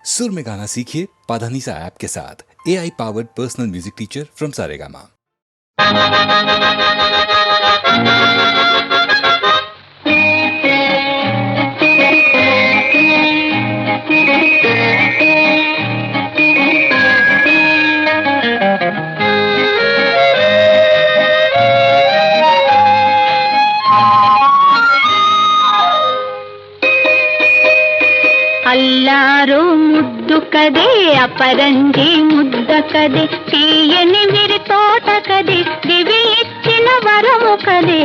सुर में गाना सीखिए पाधानीसा ऐप के साथ। AI powered personal music teacher from Saregama. అల్లారు ముద్దు కదే అపరంజి ముద్ద కదే తీయని విరి తోట కదే దివి ఇచ్చిన వరము కదే.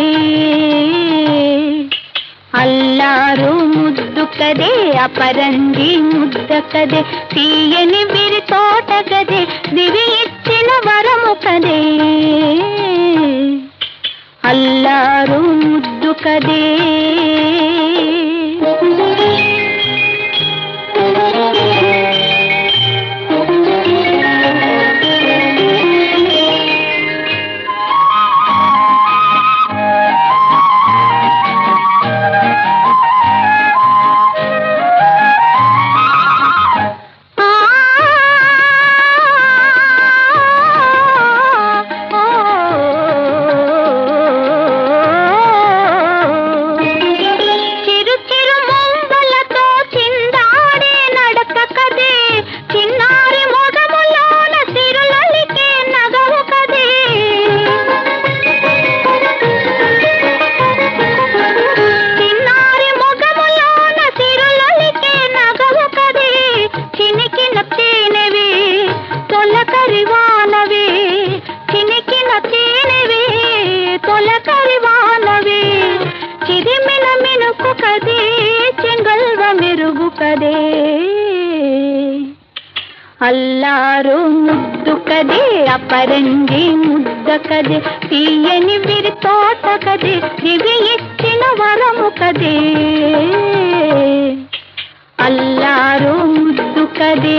అల్లారు ముద్దు కదే అపరంజి ముద్ద కదే తీయని విరి తోట కదే దివి ఇచ్చిన వరము కదే. అల్లారు ముద్దు కదే. అల్లారు ముద్దు కదే అపరంజి ముద్ద కదే తీయని విరి తోట కదే దివి ఇచ్చిన వరము కదే. అల్లారు ముద్దు కదే.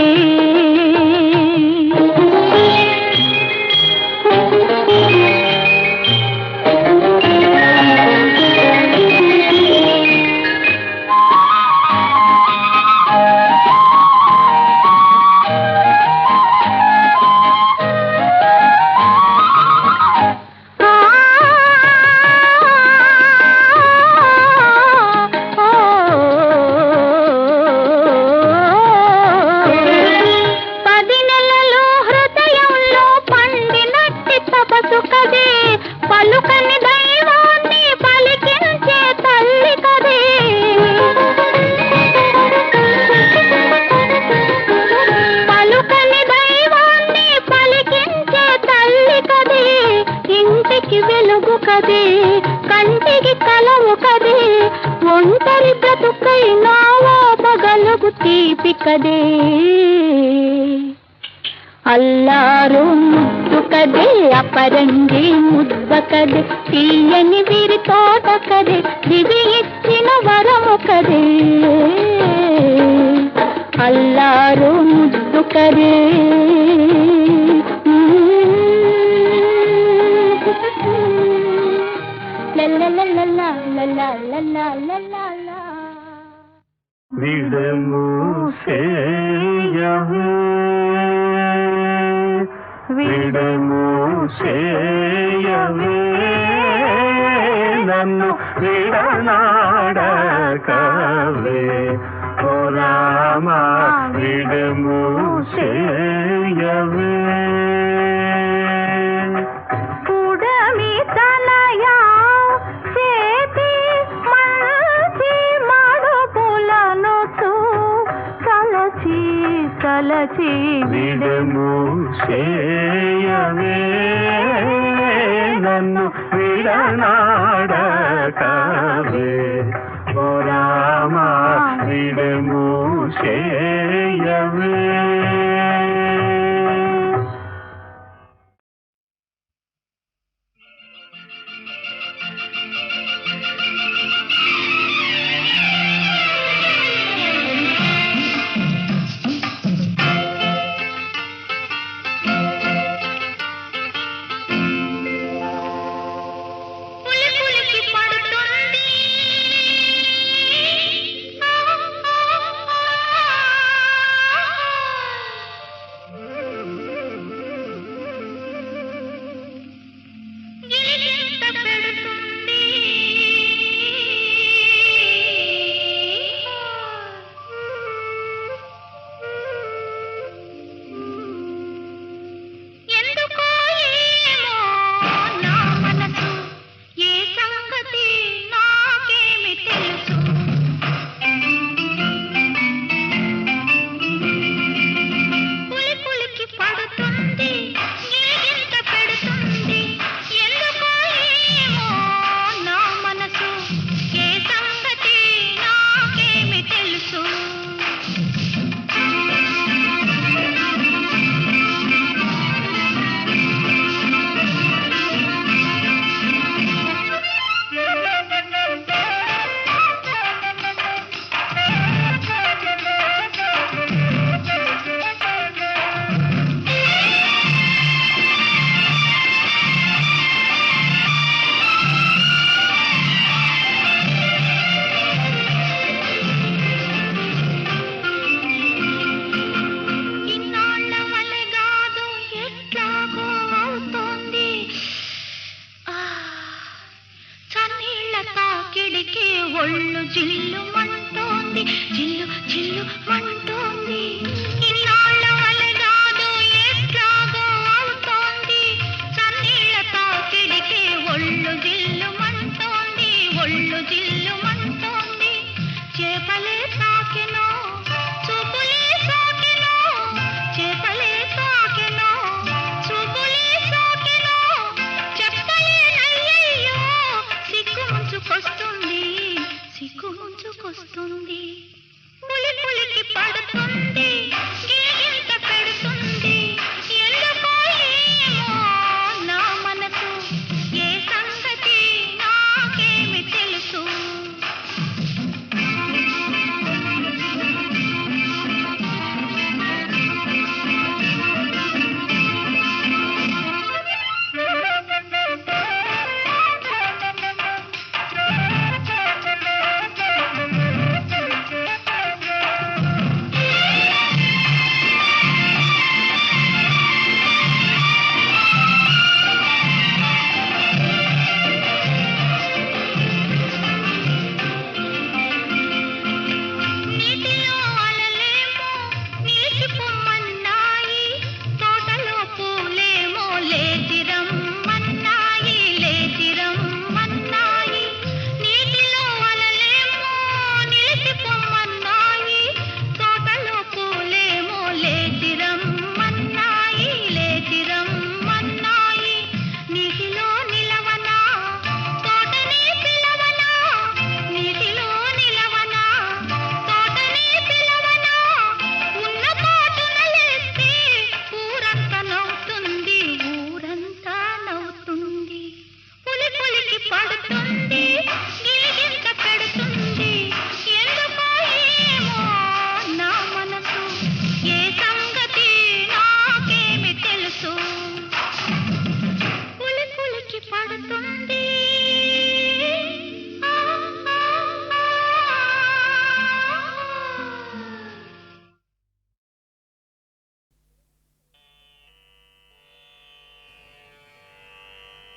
కంటికి కలవు కదే ఒంటరి బ్రతుకై నావో పగలుగు తీపి కదే. అల్లారు ముద్దు కదే అపరంజి ముద్ద కదే తీయని విరి తోట కదే దివి ఇచ్చిన వరము కదే. అల్లారు ముద్దు కదే. విడము సేయవే విడము సేయవే నన్ను విడనాడకవే ఓ రామా విడము సేయవే. తలచి విడము సేయవే నన్ను విడనాడకవే ఓ రామా విడము సేయవే.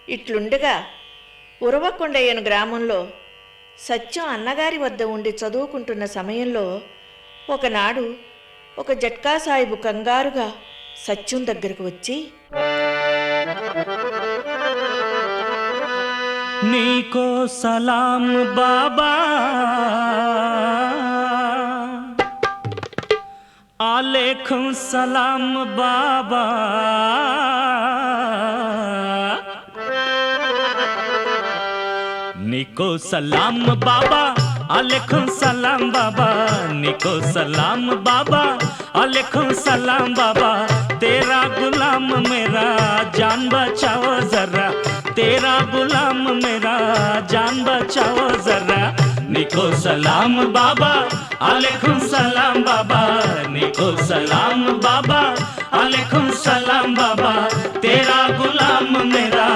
ఇట్లుండగా ఉరవకొండయ్యను గ్రామంలో సత్యం అన్నగారి వద్ద ఉండి చదువుకుంటున్న సమయంలో ఒకనాడు ఒక జట్కా సాహిబు కంగారుగా సత్యం దగ్గరకు వచ్చి, నీకో సలాం బాబా, ఆలేఖం సలాం బాబా, నీకో సలాం బాబా, आलेकुम सलाम बाबा, निको सलाम बाबा, आलेकुम सलाम बाबा, तेरा गुलाम मेरा जान बचाओ जरा, तेरा गुलाम मेरा जान बचाओ जरा, निको सलाम बाबा, आलेकुम सलाम बाबा, निको सलाम बाबा, आलेकुम सलाम बाबा, तेरा गुलाम मेरा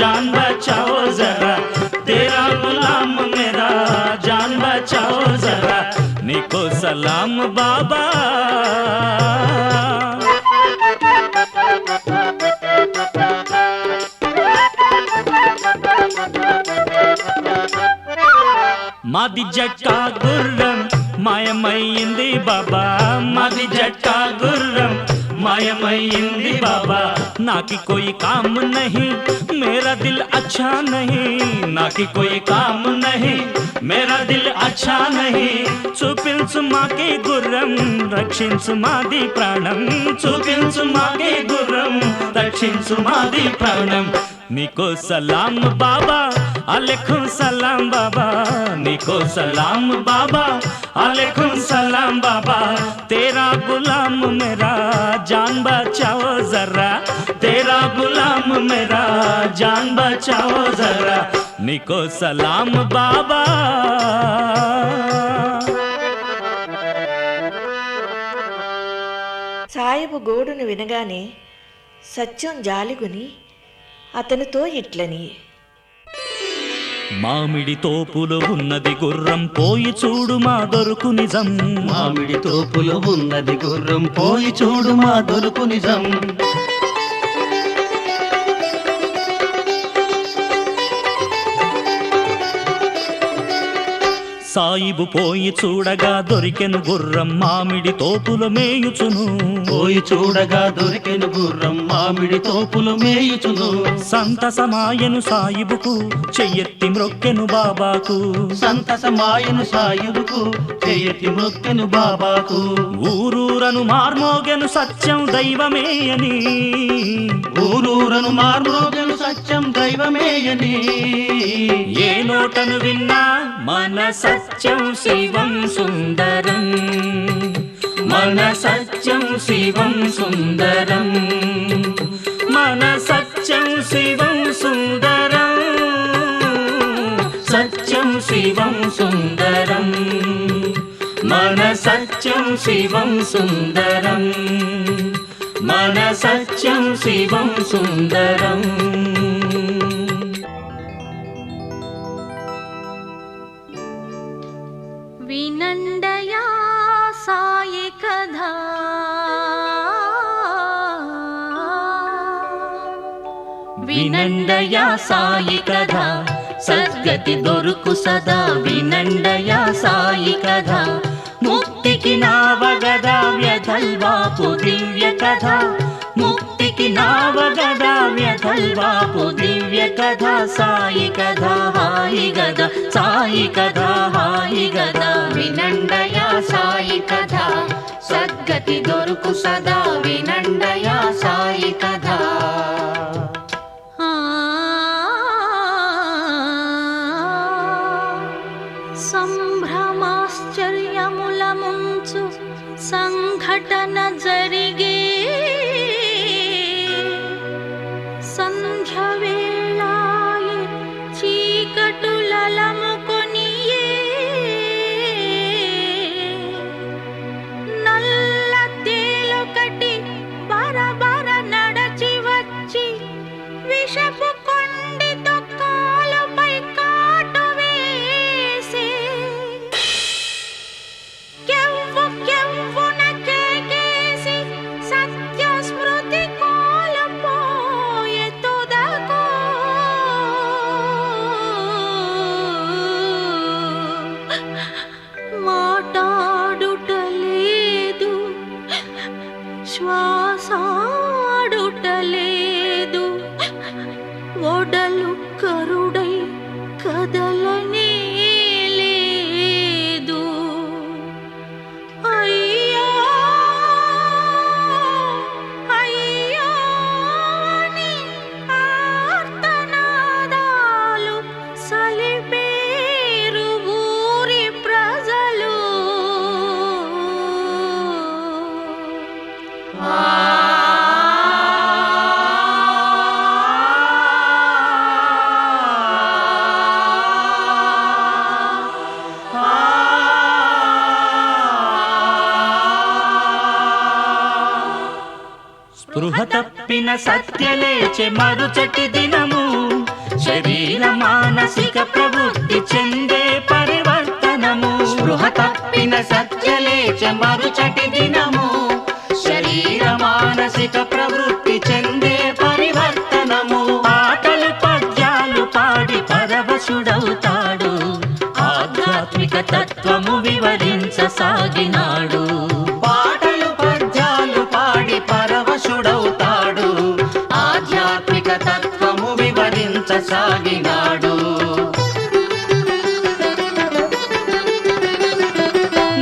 जान बचाओ जरा, तेरा गुलाम मेरा जान बचाओ जरा, निको सलाम बाबा। మాది జట్టా గుర్రం మాయమైంది బాబా, మాది జట్టా గుర్రం మాయమైంది బాబా, నాకి కోई काम नहीं मेरा दिल अच्छा नहीं, नाकी कोई काम नहीं मेरा दिल अच्छा नहीं, చూపించు మాకే గుర్రం రక్షించు మాది ప్రాణం, చూపించు మాకే గుర్రం రక్షించు మాది ప్రాణం, निको सलाम बाबा, आलेकुम सलाम बाबा, निको सलाम बाबा, आलेकुम सलाम बाबा, तेरा गुलाम मेरा जान बचाओ जरा, तेरा गुलाम मेरा जान बचाओ जरा, निको सलाम बाबा। సాయిబు గోడును వినగానే సత్యం జాలిగుని అతనితో ఇట్లని, మామిడి తోపులో ఉన్నది గుర్రం పోయి చూడు మా దొరుకు నిజం, మామిడి తోపులో ఉన్నది గుర్రం పోయి చూడు మా దొరుకు నిజం, సాయిబు పోయి చూడగా దొరికెను గుర్రం మామిడి తోపులో మేయుచును, పోయి చూడగా దొరికెను గుర్రం మామిడి తోపులు మేయుచును, సంతసమాయను సాయిబుకు చెయ్యెత్తి మ్రొక్కెను బాబాకు, సంతసమాయను సాయిబుకు చెయ్యెత్తి మ్రొక్కెను బాబాకు, ఊరూరను మార్మోగెను సత్యం దైవమే అని, ఊరూరను మార్మోగెను సత్యం దైవమేయని, ఏ నోటను విన్నా మన సత్యం శివం సుందరం, మన సత్యం శివం సుందరం, మన సత్యం శివం సుందరం, సత్యం శివం సుందరం, మన సత్యం శివం సుందరం, మన సత్యం శివం సుందరం. వినండయా సాయి కథ, వినండయా సాయి కథ, సద్గతి దొరుకు సదా, వినండయా సాయి కథ, ముక్తికి నావగదా వ్యధల్వాపు దివ్య కథ, ముక్తికి నావగదా వ్యధల్వాపు దివ్య కథ, సాయి కథ హాయి గద, సాయి కథ హాయి గద, వినండయా సాయి కథ, సద్గతి దొరుకు సదా, వినండయా సాయి కథ. సంభ్రమాశ్చర్యముల ముంచు సంఘటన జరిగే, సంధ్య వేళాయే చీకటులలముకొనియే, నల్ల తేలొకటి బరబర నడచి వచ్చి విషపు కొండితో కాలుపై కాటు వేసే, కెవ్వు కెవ్వున కేకేసి శ్వాసాడుటలేదు, ఒడలు కరుడై కదలనే లేదు. అయ్యా అయ్యా నీ ఆర్తనాదాలు సలిపేరు ఊరి ప్రజలు. స్పృహ తప్పిన సత్యలేచె మరుచటి దినము, శరీర మానసిక ప్రవృత్తి చెందే పరివర్తనము. స్పృహ తప్పిన సత్యలేచె మరుచటి దినము, శరీర మానసిక ప్రవృత్తి చెందే పరివర్తనము. పాటలు పద్యాలు పాడి పరవశుడవుతాడు, ఆధ్యాత్మిక తత్వము వివరించసాగినాడు. పాటలు పద్యాలు పాడి పరవశుడవుతాడు, ఆధ్యాత్మిక తత్వము వివరించసాగినాడు.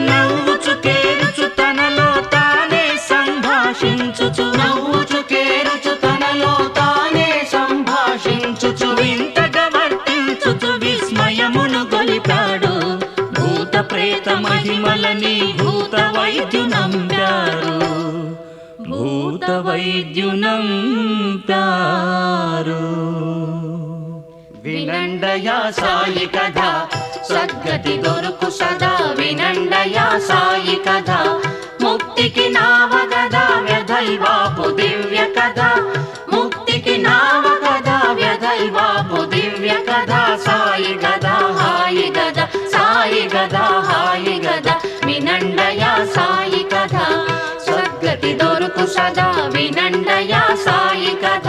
నవ్వుచు కేరుచు తనలో తానే సంభాషించుచు, నవ్వుచు కేరుచు తనలో తానే సంభాషించుచు, వింతగా వర్తించుచు విస్మయమును గొలిపాడు. భూత ప్రేత మహిమలని భూత వైద్యునంపారు, భూత వైద్యునంపారు. వినండయా సాయి కథ సద్గతి దొరుకు సదా, వినండయా సాయి కథ ముక్తికి నావగద వ్యధైవాపు దివ్య కథ, ముక్తికి నావగద వ్యధైవాపు దివ్య కథ. సాయి గద హాయి గద, సాయి గద హాయి గద, వినండయా సాయి కథ సద్గతి దొరుకు సదా, వినండయా సాయి కథ.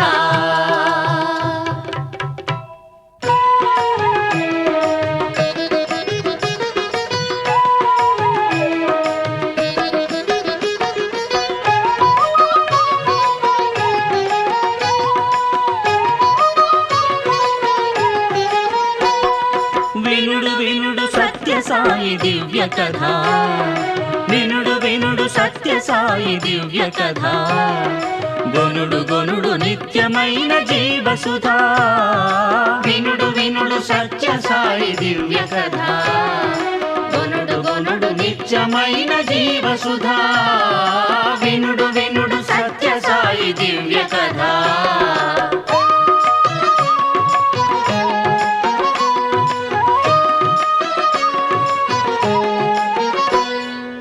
వినుడు వినుడు సత్య సాయి దివ్య కథ, వినుడు వినుడు సత్య సాయి దివ్య కథ. గొనుడు గొనుడు నిత్యమైన జీవసుధా, వినుడు వినుడు సత్య సాయి దివ్య కథ, గొనుడు గొనుడు నిత్యమైన జీవసుధా. వినుడు వినుడు సత్య సాయి దివ్య కథ.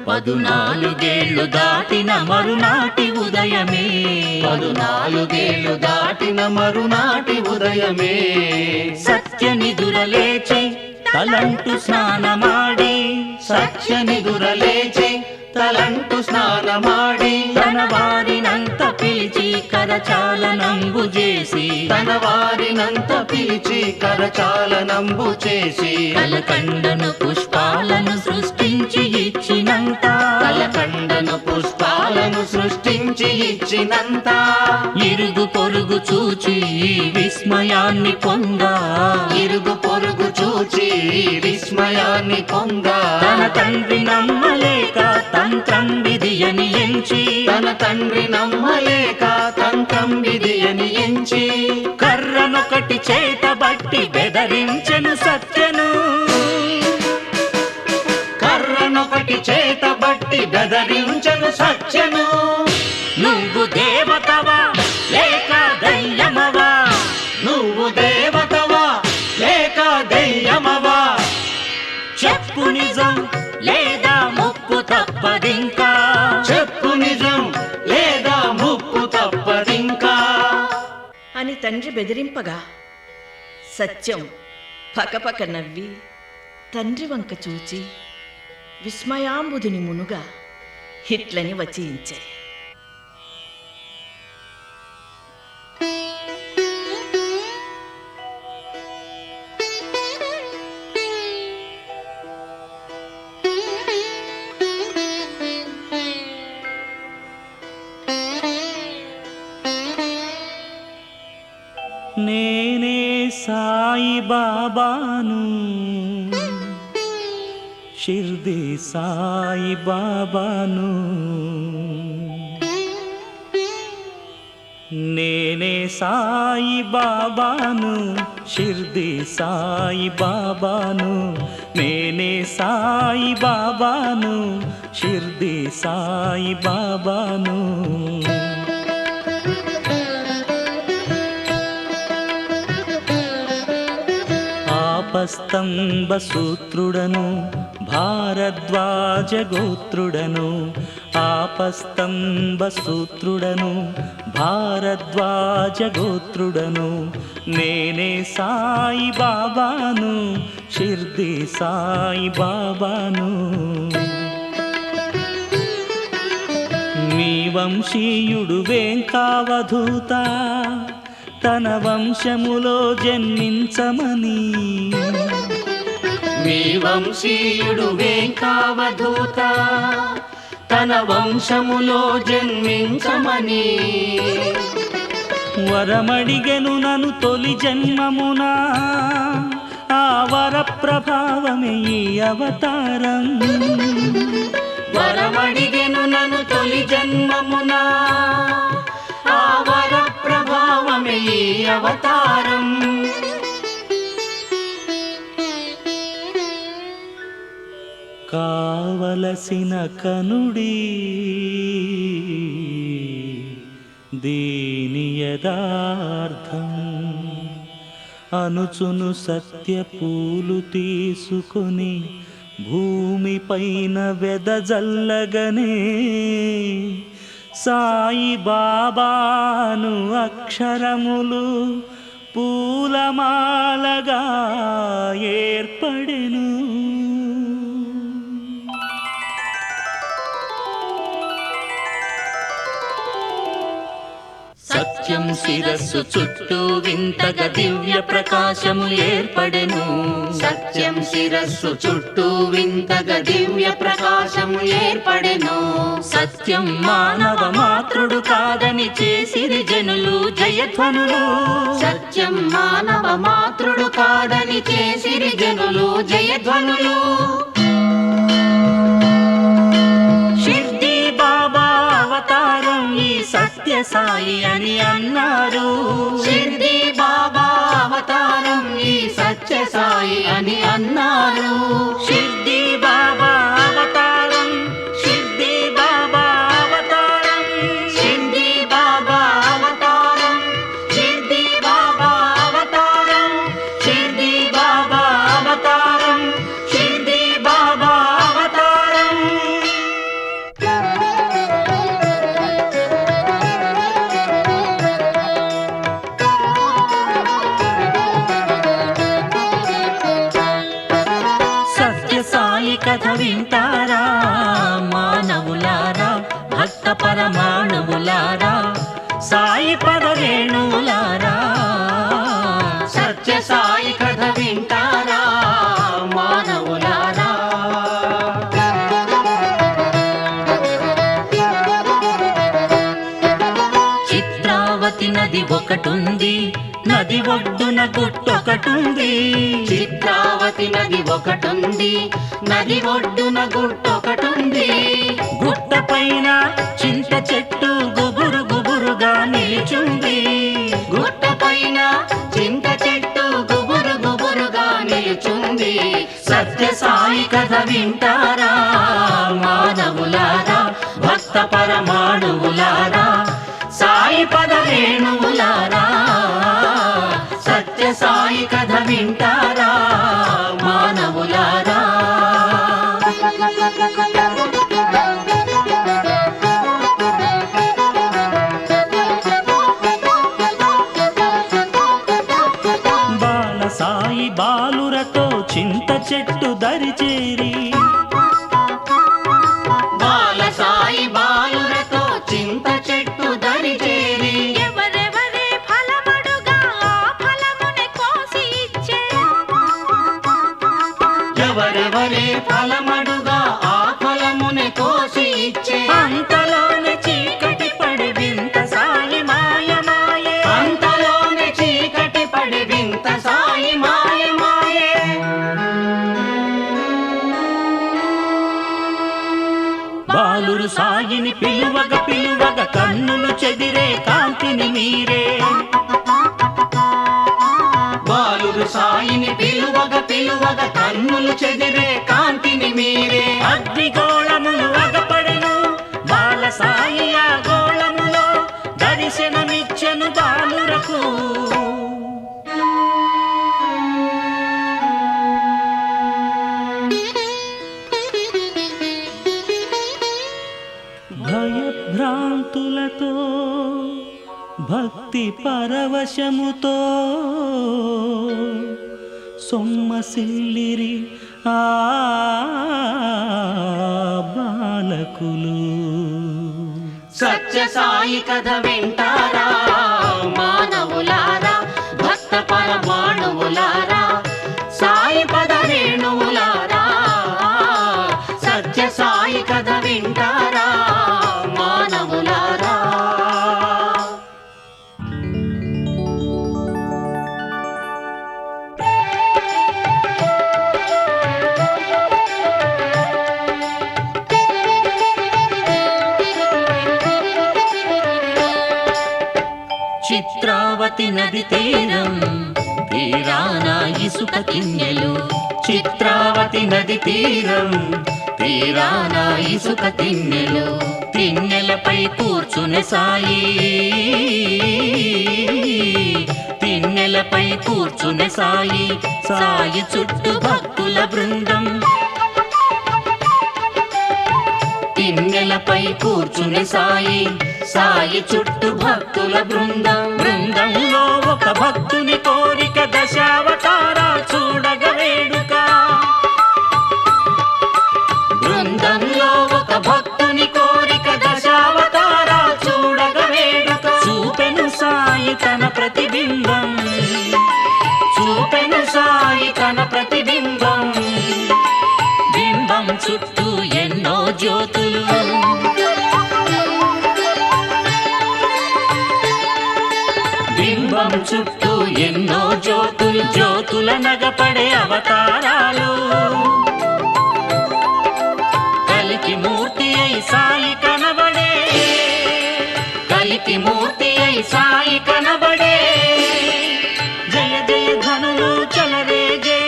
పదునాలుగేళ్లు దాటిన మరునాటి ఉదయమే, పదునాలుగేళ్లు దాటిన మరునాటి ఉదయమే, సత్యనిదురలేచి తలంటు స్నానమాడి, సత్యనిదురలేచి తలంటు స్నానమాడి, తన వారినంత పిలిచి కరచాలనంబు చేసి, తన వారినంత పిలిచి కరచాలనంబు చేసి, కలకండను పుష్పాలను సృష్టించి ఇచ్చినంత, కలకండను పుష్పాలను సృష్టించి ఇచ్చినంత, ఇరుగు పొరుగు చూచి ఈ విస్మయాన్ని పొందా, ఇరుగు పొరుగు చూచి విస్మయాన్ని పొందా. తన తండ్రి నమ్మలేక తంత్రం విధియని ఎంచి, తన తండ్రి నమ్మలేక తంత్రం విధియని ఎంచి, కర్రనొకటి చేతబట్టి బెదరించెను సత్యను, కర్రనొకటి చేతబట్టి బెదరించెను సత్యను. నువ్వు దేవతవా లేక దయ్యమవా, నువ్వు దేవతవా లేక దెయ్యమవా, చెప్పు నిజం లేదా ముప్పు తప్పదింకా, చెప్పు నిజం లేదా ముప్పు తప్పదింకా అని తండ్రి బెదిరింపగా సత్యం పకపక నవ్వి తండ్రి వంక చూచి విస్మయాంబుధుని మునుగా హిట్లని వచించే. నేనే సాయి బాబాను షిర్ది సాయి బాబాను నేనే సాయి బాబాను షిర్ది సాయి బాబాను నేనే సాయి బాబాను షిర్ది సాయి బాబాను ఆపస్తంభ సూత్రుడను భారద్వాజ గోత్రుడను ఆపస్తంభ సూత్రుడను భారద్వాజ గోత్రుడను నేనే సాయి బాబాను షిర్ది సాయి బాబాను మీ వంశీయుడు వెంకావధూత తన వంశములో జన్మించమని మీ వంశీయుడు వెంకావధూత తన వంశములో జన్మించమని వరమడిగెను నను తొలి జన్మమున ఆ వర ప్రభావమే ఈ అవతారం వరమడిగెను నన్ను తొలి జన్మమున ఆ వర ప్రభావమే ఈ అవతారం కావలసిన కనుడి దీని యదార్థం అనుచును సత్య పూలు తీసుకొని భూమిపైన వెదజల్లగనే సాయి బాబాను అక్షరములు పూలమాలగా ఏర్పడెను సత్యం శిరస్సు చుట్టూ వింతగా దివ్య ప్రకాశము ఏర్పడెను సత్యం శిరస్సు చుట్టూ వింతగా దివ్య ప్రకాశము ఏర్పడెను సత్యం మానవ మాతృడు కాదని చేసిరి జనులు జయధ్వనులు సత్యం మానవ మాతృడు కాదని చేసిరి జనులు జయధ్వనులు షిర్డీ బాబా అవతారం ఈ సత్య సాయి అని అన్నారు షిర్డీ బాబా అవతారం ఈ సత్య సాయి అని అన్నారు షిర్డీ బాబా అవతారం షిర్డీ బాబా అవతారం షిర్డీ బాబా అవతారం షిర్డీ బాబా అవతారం షిర్డీ బాబా అవతారం షిర్డీ బాబా అవతారం సత్య సాయి కథ వింటారా మానవులారా భక్త పరమాణువులారా సాయి పదవేణువులారా సత్య సాయి కథ వింటారా మానవులారా చిత్రావతి నది ఒకటుంది నది ఒడ్డున గుట్టొకటుంది చిత్రావతి నది ఒకటుంది నది ఒడ్డున గుట్టొకటుంది గుట్ట పైన చింత చెట్టు గుబురు గుబురుగా నిలిచుంది గుట్ట పైన చింత చెట్టు గుబురు గుబురుగా నిలుచుంది సత్య సాయి కథ వింటారా మానవులారా భక్త పరమాణువులారా సాయి పదవేణువులారా సత్య సాయి కథ వింటారా మానవులారా బాల సాయి బాలురతో చింత చెట్టు దరిచేరి బాల సాయి బాలురతో చింత చెట్టు దరిచేరి ఎవరెవరే ఫలమడుగా ఆ ఫలమునే కోసి ఇచ్చే సాయిని పిలువగ పిలువగ కన్నులు చెదిరే కాంతిని మీరే. బాలురు సాయిని పిలువగ పిలువగ కన్నులు చెదిరే కాంతిని మీరే. అగ్నిగోళములు అగపడెను బాల సాయి ఆ గోళములో దర్శనమిచ్చెను బాలురకు. భయభ్రాంతులతో భక్తి పరవశముతో సొమ్మసిల్లిరి ఆ బాలకులు. సత్య సాయి కథ వింటారా మానవులారా, భక్త పరమాణువులారా, సాయి పద రేణువులారా. సత్య సాయి కథ వింటారా మానవులారా. చిత్రావతి నది తీరం తీరాన ఇసుక తిన్నెలు. చిత్రావతి నది తీరం తీరాన ఇసుక తిన్నెలు. తిన్నెలపై కూర్చునే సాయి, తిన్నెలపై కూర్చునే సాయి. సాయి చుట్టూ భక్తుల బృందం, తిన్నెలపై కూర్చునే సాయి. సాయి చుట్టూ భక్తుల బృందం. బృందంలో ఒక భక్తుని కోరిక దశావతారా చూడగ వేడుక. బృందంలో ఒక భక్తుని కోరిక దశావతారా చూడగ వేడుక. చూపెను సాయి తన ప్రతిబింబం, చూపెను సాయి తన ప్రతిబింబం. బింబం చుట్టూ ఎన్నో జ్యోతులు, బింబం చుట్టూ ఎన్నో జ్యోతులు. జ్యోతుల నగపడే అవతారాలు. కలికి మూర్తి అయి సాయి కనబడే, కలికి మూర్తి అయి సాయి కనబడే. జయ జయ ధనులు చలరేగే,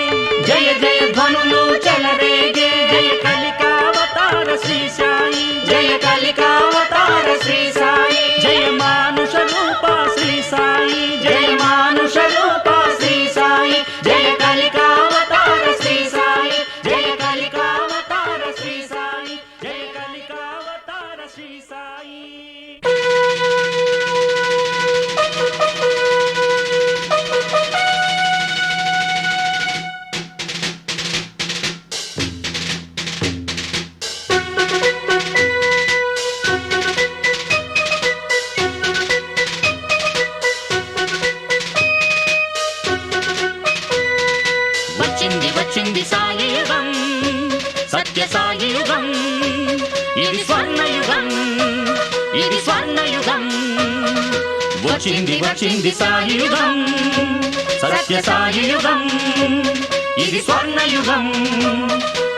జయ జయ ధనులు చలరేగే. జయ కలికావతార శ్రీ సాయి, జయ కలికావతార శ్రీ సాయి. జయ మానుష రూప శ్రీ సాయి, జయ మానుష రూప శ్రీ సాయి. జయ కలికావతార శ్రీ సాయి, జయ కలికావతార శ్రీ సాయి, జయ కలికావతార శ్రీ సాయి. వచ్చింది వచ్చింది సాయి యుగం, సత్య సాయి యుగం. ఇది స్వర్ణయుగం, ఇది స్వర్ణయుగం. వచ్చింది వచ్చింది సాయి యుగం, సత్య సాయి యుగం. ఇది స్వర్ణయుగం,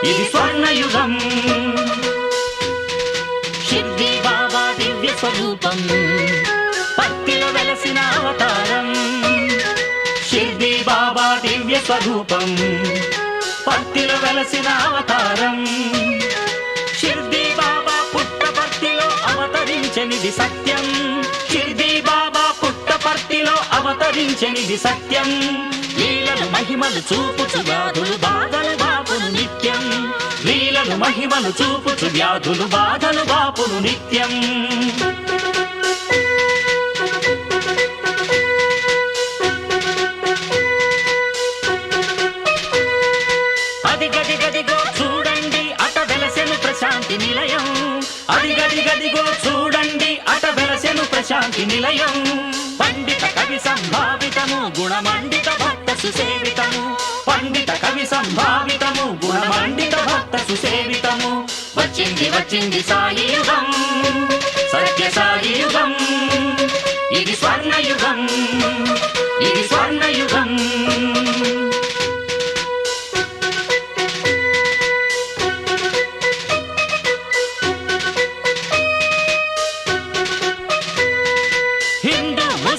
ఇది స్వర్ణయుగం. షిర్డీ బాబా దివ్య స్వరూపం, పత్తిలో వెలసిన అవతారం. షిర్డీ బాబా దివ్య స్వరూపం, పత్తిలో వెలసిన అవతారం. షిర్డీ బాబా పుట్టపర్తిలో అవతరించనిది సత్యం. షిర్డీ బాబా పుట్టపర్తిలో అవతరించనిది సత్యం. లీలలు మహిమలు చూపుచు వ్యాధులు బాధలు బాపును నిత్యం. లీలలు మహిమలు చూపుచు వ్యాధులు బాధలు బాపును నిత్యం. అదిగదిగదిగో చూడండి అట వెలసెను ప్రశాంతి నిలయం. అదిగదిగదిగో చూడండి అట వెలసెను ప్రశాంతి నిలయం. పండిత కవి సంభావితము గుణమండిత భక్త సుసేవితము. పండిత కవి సంభావితము గుణమండిత భక్త సుసేవితము. వచ్చింది వచ్చింది సాయి యుగం, సత్య సాయి యుగం. ఇది స్వర్ణయుగం, ఇది స్వర్ణయుగం.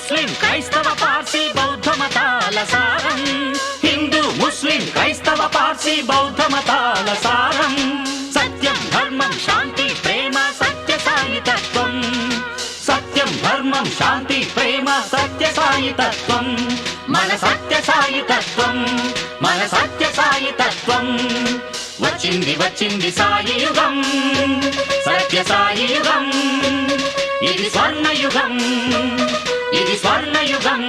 ముస్లిం క్రైస్తవ పార్సీ బౌద్ధ మతాల సారం హిందూ ముస్లిం క్రైస్తవ పార్సీ బౌద్ధ మతాల సారం సత్యం ధర్మం శాంతి ప్రేమ సత్య సాయి తత్వం సత్యం ధర్మం శాంతి ప్రేమ సత్య సాయి తత్వం మన సత్య సాయి తత్వం మన సత్య సాయి తత్వం వచ్చింది వచ్చింది సాయి యుగం సత్య సాయి యుగం ఇది స్వర్ణయుగం ఇది స్వర్ణయుగం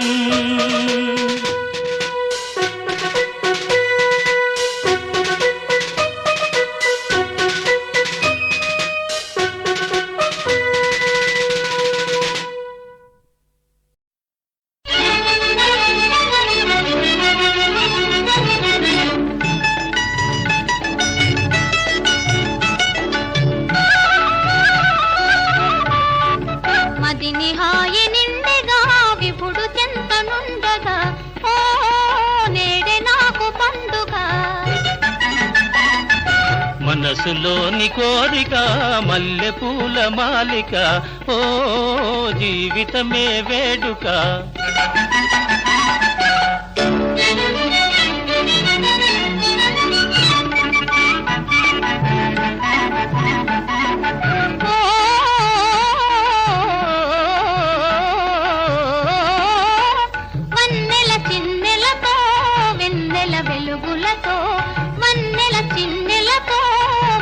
మదిని హాయి నిండెగా విభుడు చెంతనుండగా ఓ నేడే నాకు పండుగ మనసులోని కోరిక మల్లె పూల మాలిక ఓ జీవితమే వేడుక వన్నెల చిన్నెలతో వెన్నెల వెలుగులతో వన్నెల చిన్నెలతో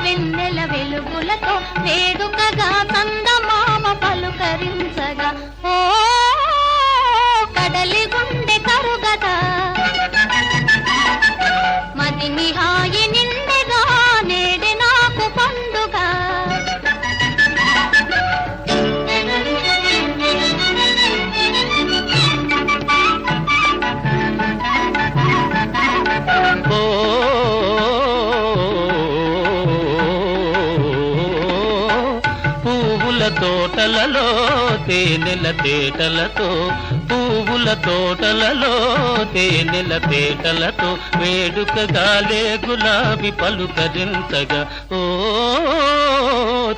వెన్నెల వెలుగులతో వేడుకగా చందమామ పలుకరించగా ఓ కడలి గుండె కరుగదా మదిని హాయి నిండెగా నేడే నాకు పండుగ ఓ పువ్వుల తోటలలో తేనెల తేటలతో పువ్వుల తోటలలో తేనెల తేటలతో వేడుకగాలే గులాబీ పలుకరించగా ఓ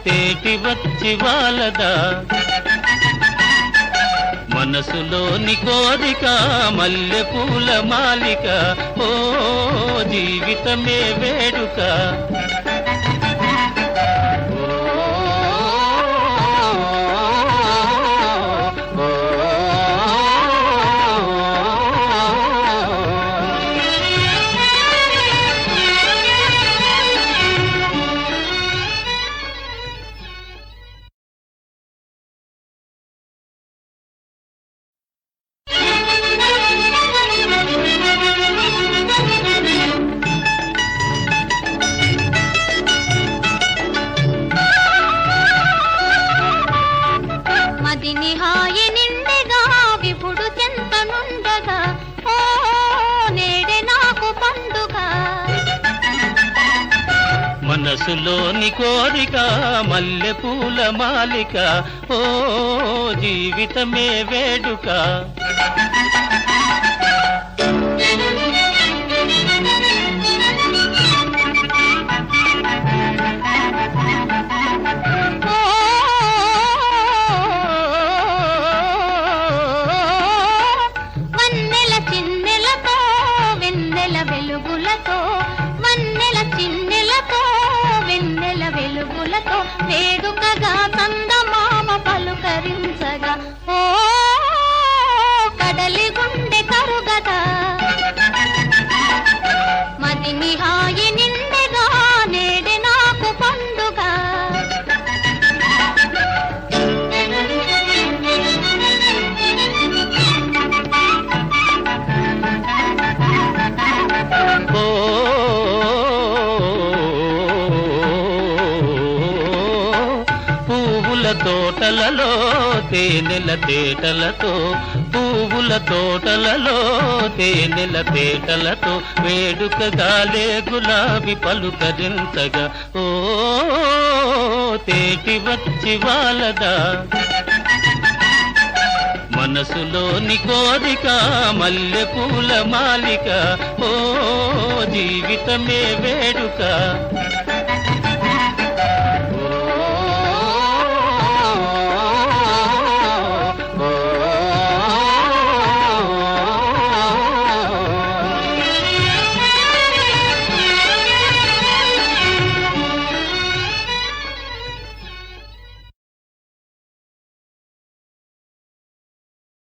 తేటి వచ్చి వాలదా మనసులోని కోరిక మల్లె పూల మాలిక ఓ జీవితమే వేడుక మదిని హాయి నిండెగా విభుడు చెంతనుండగా ఓ నేడే నాకు పండుగ మనసులోని కోరిక మల్లె పూల మాలిక ఓ జీవితమే వేడుక ఓ వన్నెల చిన్నెలతో వెన్నెల వెలుగులతో వన్నెల చిన్నెలతో వెన్నెల వెలుగులతో వేడుకగా చందమామ పలుకరించగా ఓ కడలి గుండె కరుగదా మదిని హాయి నిండెగా నేడే నాకు పండుగ ఓ పువ్వుల తోటలలో తేనెల తేటలతో పువ్వుల తోటలలో తేనెల తేటలతో వేడుకగాలే గులాబీ పలుకరించగా ఓ తేటి వచ్చి వాలదా మనసులోని కోరిక మల్లె పూల మాలిక ఓ జీవితమే వేడుక